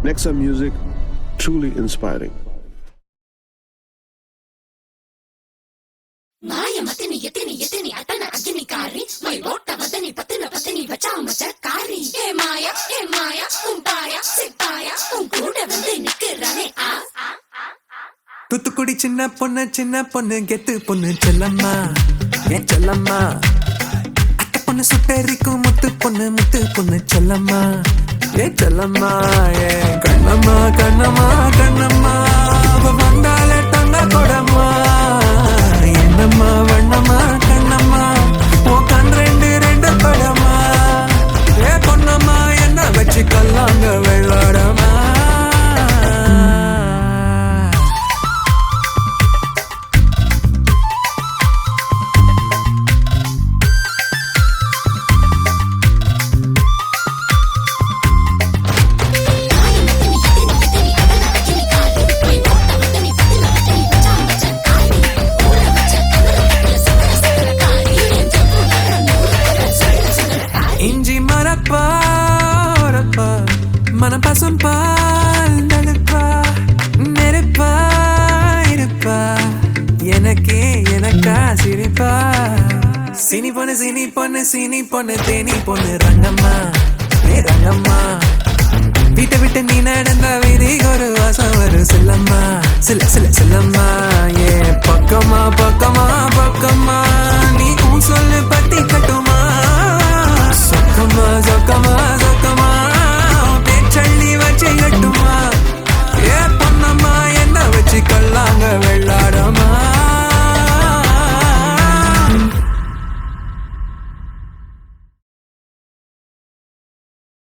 Nexa Music, truly inspiring. మాయమతిని ఎతిని ఎతిని అతన అగ్ని కారి my బోట్ట వదని పతిన పతిని వచామచ కారి ఏ మాయ ఉంపాయ సిపాయ ఉంగూడ வந்து நிக்கறானே ஆ தூத்துக்குடி சின்ன பொண்ணு கெத்து பொண்ணு செல்லம்மா ஏன் செல்லம்மா அத்தை பொண்ணு சுட்டேரிக்கும் முத்து பொண்ணு செல்லம்மா ஏன் செல்லம்மா ஏன் கண்ணம்மா அவ வந்தாலே தங்க கொடம்மா என்னம்மா வண்ணம்மா கண்ணம்மா ஓ கண் ரெண்டு படமா ஏ பொண்ணம்மா என்ன வச்சு கல்லாங்க வெள்ளாடமா. இஞ்சி மரப்பா மனம் பசும் பால் நெருப்பா நெருப்பா இருப்பா எனக்கா சிரிப்பா சினி பொண்ணு தேனி பொண்ணு ரங்கம்மா ரங்கம்மா வீட்டை விட்டு நீ நடந்த வீதி ஒரு வாசம் வரும் செல்லம்மா செல்லம்மா ஏ பக்கமா நீ சொல்லு பத்தி கட்டுமா சொக்கமா பேச்சள்ளி வச்சு கட்டுமா ஏ பொண்ணம்மா என்ன வச்சு கல்லாங்க வெள்ளாடமா.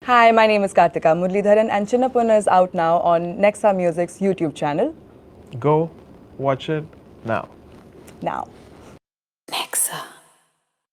Hi, my name is Kartika Muralidharan and Chinna Ponnu is out now on Nexa Music's YouTube channel. Go watch it now. Now.